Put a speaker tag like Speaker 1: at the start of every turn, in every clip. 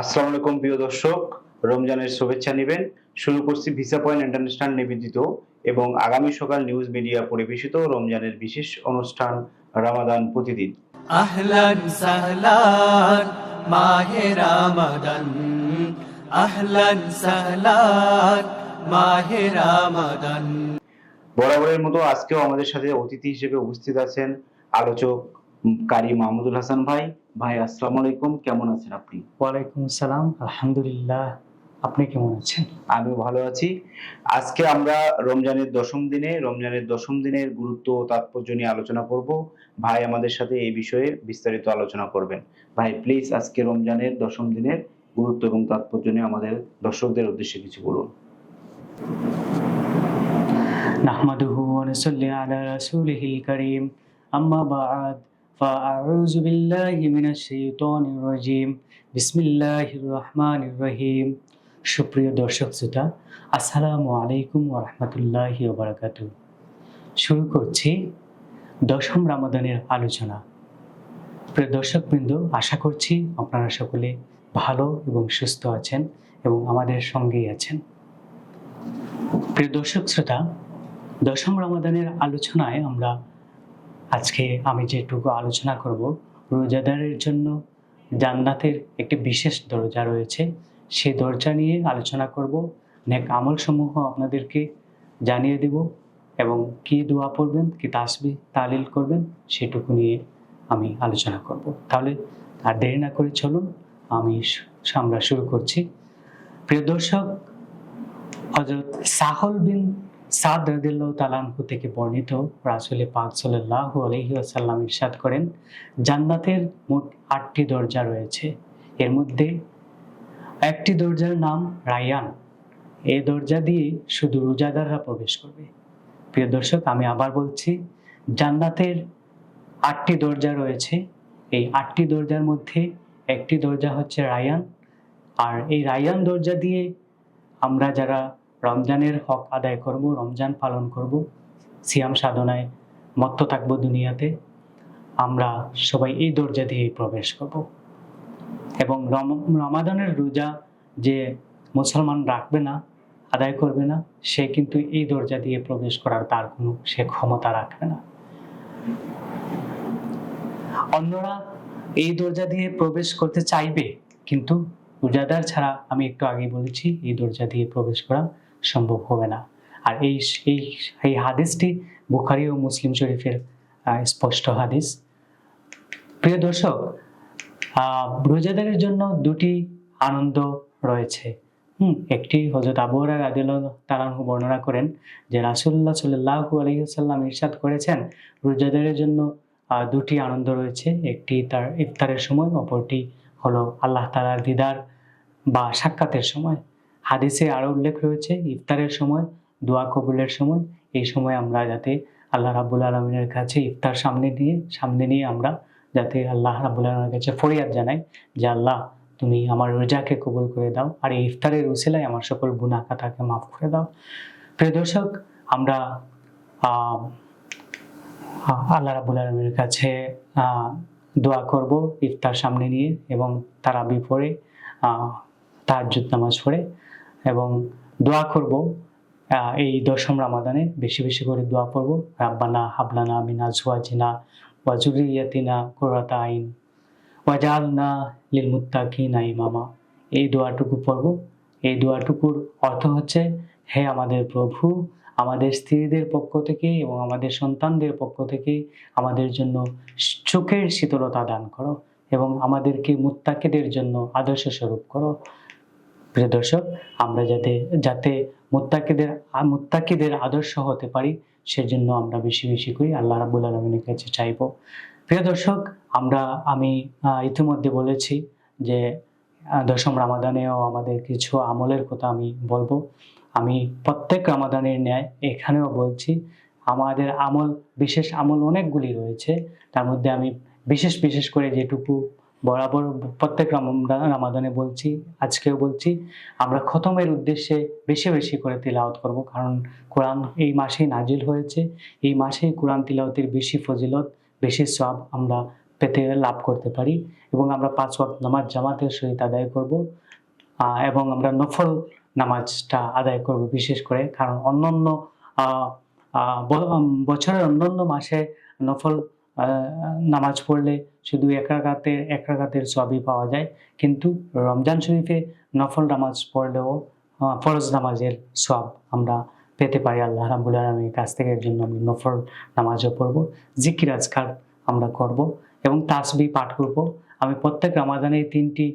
Speaker 1: আসসালামু আলাইকুম প্রিয় দর্শক, রমজানের শুভেচ্ছা নিবেন। শুরু করছি ভিসা পয়েন্ট ইন্টারন্যাশনাল নিবেদিত এবং আগামী সকাল নিউজ মিডিয়া পরিবেশিত রমজানের বিশেষ অনুষ্ঠান রামাদান প্রতিদিন।
Speaker 2: আহলান সাহলান মাহে রমাদান, আহলান সাহলান মাহে রমাদান।
Speaker 1: বরাবরের মতো আজকেও আমাদের সাথে অতিথি হিসেবে উপস্থিত আছেন আলোচক কারি মাহমুদুল হাসান ভাই। ভাই আসসালামু আলাইকুম, কেমন আছেন আপনি?
Speaker 3: ওয়ালাইকুম আসসালাম, আলহামদুলিল্লাহ। আপনি কেমন আছেন?
Speaker 1: আমিও ভালো আছি। আজকে আমরা রমজানের দশম দিনের গুরুত্ব ও তাৎপর্য নিয়ে আলোচনা করব। ভাই আমাদের সাথে এই বিষয়ে বিস্তারিত আলোচনা করবেন। ভাই প্লিজ আজকে রমজানের দশম দিনের গুরুত্ব এবং তাৎপর্য নিয়ে আমাদের দর্শকদের উদ্দেশ্যে কিছু বলুন।
Speaker 3: নাহমাদুহু ওয়া নুসাল্লি আলা রাসূলিহিল কারীম, আম্মা বা'দ, ফাআউযু বিল্লাহি মিনাশ শাইতানির রাজীম। বিসমিল্লাহির রহমানির রহিম। সুপ্রিয় দর্শক শ্রোতা, আসসালামু আলাইকুম ওয়া রাহমাতুল্লাহি ওয়া বারাকাতুহু। শুরু করছি দশম রমাদানের আলোচনা। প্রিয় দর্শকবৃন্দ, আশা করছি আপনারা সকলে ভালো এবং সুস্থ আছেন এবং আমাদের সঙ্গেই আছেন। প্রিয় দর্শক শ্রোতা, দশম রমাদানের আলোচনায় আমি যেটুকু আলোচনা করব, রোজাদারের জন্য জান্নাতের একটি বিশেষ দরজা রয়েছে, সেই দরজা নিয়ে আলোচনা করব। নেক আমল সমূহ আপনাদেরকে জানিয়ে দেব এবং কি দোয়া পড়বেন, কি তাসবিহ তাহলিল করবেন, সেটুকু নিয়ে আমি আলোচনা করব। তাহলে আর দেরি না করে চলুন আমরা শুরু করছি। প্রিয় দর্শক, হযরত সাহল বিন সাদ রাদিয়াল্লাহু তাআলা আনহু থেকে বর্ণিত, রাসূল পাক সাল্লাল্লাহু আলাইহি ওয়াসাল্লাম ইরশাদ করেন, জান্নাতের মোট ৮টি দরজা রয়েছে। এর মধ্যে একটি দরজার নাম রায়্যান। এই দরজা দিয়ে শুধু রোজাদাররা প্রবেশ করবে। প্রিয় দর্শক, আমি আবার বলছি, জান্নাতের ৮টি দরজা রয়েছে। এই ৮টি দরজার মধ্যে একটি দরজা হচ্ছে রায়্যান। আর এই রায়্যান দরজা দিয়ে আমরা যারা রমজানের হক আদায় করব, রমজান পালন করব, সিয়াম সাধনায় মত্ত থাকবো দুনিয়াতে, আমরা সবাই এই দরজা দিয়েই প্রবেশ করব। এবং রমাদানের রোজা যে মুসলমান রাখবে না, আদায় করবে না, সে কিন্তু এই দরজা দিয়ে প্রবেশ করার তার কোনো সে ক্ষমতা রাখবে না। অন্যরা এই দরজা দিয়ে প্রবেশ করতে চাইবে, কিন্তু রোজাদার ছাড়া, আমি একটু আগেই বলেছি, এই দরজা দিয়ে প্রবেশ করা সম্ভব হবে না। আর এই হাদিসটি বুখারী ও মুসলিম শরীফের স্পষ্ট হাদিস। প্রিয় দর্শক, রোজাদারের জন্য দুটি আনন্দ রয়েছে। একটি হযরত আবু হুরায়রা রাদিয়াল্লাহু তাআলা আনহু বর্ণনা করেন যে রাসূলুল্লাহ সাল্লাল্লাহু আলাইহি ওয়াসাল্লাম ইরশাদ করেছেন, রোজাদারের জন্য দুটি আনন্দ রয়েছে। একটি তার ইফতারের সময়, অপরটি হলো আল্লাহ তাআলার দিদার বা সাক্ষাতের সময়। হাদিসে আরো উল্লেখ রয়েছে ইফতারের সময়, দোয়া কবুলের সময়। এই সময় আমরা যাতে আল্লাহ রাব্বুল আলামিনের কাছে ইফতার সামনে নিয়ে আমরা যাতে আল্লাহ রাব্বুল আলামিনের কাছে ফরিয়াদ জানাই যে আল্লাহ, তুমি আমার রোজাকে কবুল করে দাও, আর এই ইফতারের উসিলায় আমার সকল গুনাহ খাতাকে মাফ করে দাও। প্রিয় দর্শক, আমরা আল্লাহ রাব্বুল আলামিনের কাছে দোয়া করব ইফতার সামনে নিয়ে, এবং তারাবি পড়ে, তাহাজ্জুদ নামাজ পড়ে, এবং দোয়া করব এই দশম রমাদানে বেশি বেশি করে দোয়া পড়ব, রাব্বানা হাবলানা মিন আজওয়াজিনা ওয়া যুররিয়াতিনা কুররাতা আইন ওয়াজআলনা লিল মুত্তাকিনা ইমামা। এই দোয়াটুকু পড়ব। এই দোয়াটুকুর অর্থ হচ্ছে, হে আমাদের প্রভু, আমাদের স্ত্রীদের পক্ষ থেকে এবং আমাদের সন্তানদের পক্ষ থেকে আমাদের জন্য চোখের শীতলতা দান করো এবং আমাদেরকে মুত্তাকিদের জন্য আদর্শ স্বরূপ করো। প্রিয় দর্শক, আমরা যাতে মুত্তাকিদের আদর্শ হতে পারি, সেজন্য আমরা বেশি বেশি করে আল্লাহ রাব্বুল আলামিনের কাছে চাইব। প্রিয় দর্শক, আমি ইতিমধ্যে বলেছি যে দশম রমাদানেও আমাদের কিছু আমলের কথা আমি বলবো। আমি প্রত্যেক রমাদানের ন্যায় এখানেও বলছি, আমাদের বিশেষ আমল অনেকগুলি রয়েছে। তার মধ্যে আমি বিশেষ করে যেটুকু বরাবর প্রত্যেক রমাদানে বলছি, আজকেও বলছি, আমরা খতমের উদ্দেশ্যে বেশি বেশি করে তিলাওয়াত করব। কারণ কোরআন এই মাসেই নাজিল হয়েছে। এই মাসেই কোরআন তিলাওয়াতের বেশি ফজিলত, বেশি সওয়াব আমরা লাভ করতে পারি এবং আমরা 5 ওয়াক্ত নামাজ জামাতের সহিত আদায় করব এবং আমরা নফল নামাজটা আদায় করব বিশেষ করে, কারণ অন্যান্য বছরের অন্যান্য মাসে নফল নামাজ পড়লে শুধু এক রাকাতের সওয়াবই পাওয়া যায়, কিন্তু রমজান শরীফে নফল নামাজ পড়লেও ফরজ নামাজের সওয়াব আমরা পেতে পারি আল্লাহ রাব্বুল আলামিনের কাছ থেকে। এর জন্য আমরা নফল নামাজও পড়ব, জিকির আজকার আমরা করব এবং তাসবিহ পাঠ করব। আমি প্রত্যেক রমাদানে 3টি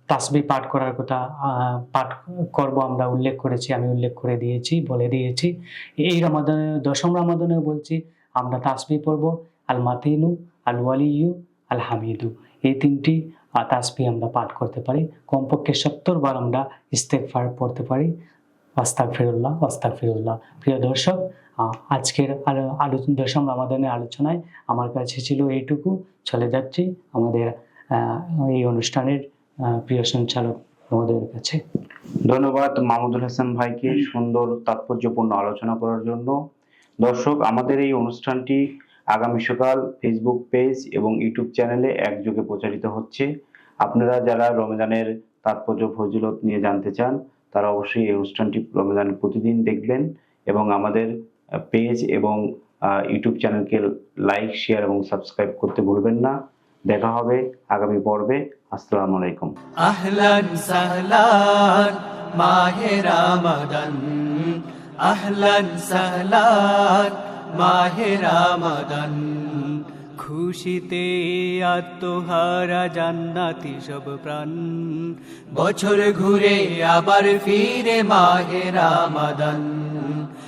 Speaker 3: তাসবিহ পাঠ করার কথা পাঠ করব আমরা উল্লেখ করেছি, আমি উল্লেখ করে দিয়েছি, বলে দিয়েছি। এই রমাদানে 10ম রমাদানেও বলছি আমরা তাসবিহ পড়ব, আল মাতিনু, আল ওয়ালিয়ু, আল হামিদু, এই 3টি তাসবিহ আমরা পাঠ করতে পারি। কমপক্ষে 70 বার আমরা ইস্তেগফার পড়তে পারি, আস্তাগফিরুল্লাহ আস্তাগফিরুল্লাহ। প্রিয় দর্শক, আজকের 10ম রমাদানের আলোচনায় আমার কাছে ছিল এইটুকু। চলে যাচ্ছি আমাদের এই অনুষ্ঠানের প্রিয় সঞ্চালক মহোদয়ের কাছে।
Speaker 1: ধন্যবাদ মাহমুদুল হাসান ভাইকে সুন্দর তাৎপর্যপূর্ণ আলোচনা করার জন্য। দর্শক, আমাদের এই অনুষ্ঠানটি আগামী সকাল ফেসবুক পেজ এবং ইউটিউব চ্যানেলে একযোগে প্রচারিত হচ্ছে। আপনারা যারা রমজানের তাৎপর্য ফজিলত নিয়ে জানতে চান তারা অবশ্যই এই অনুষ্ঠানটি রমজানের প্রতিদিন দেখবেন এবং আমাদের পেজ এবং ইউটিউব চ্যানেলকে লাইক, শেয়ার এবং সাবস্ক্রাইব করতে ভুলবেন না। দেখা হবে আগামী পর্বে। আসসালামু আলাইকুম।
Speaker 2: আহলান সাহলান মাহে রমাদান, আহলান সাহলান মাহে রমাদান। খুশিতে আত্মহারা জান্নাতি সব প্রাণ, বছর ঘুরে আবার ফিরে মাহে রমাদান।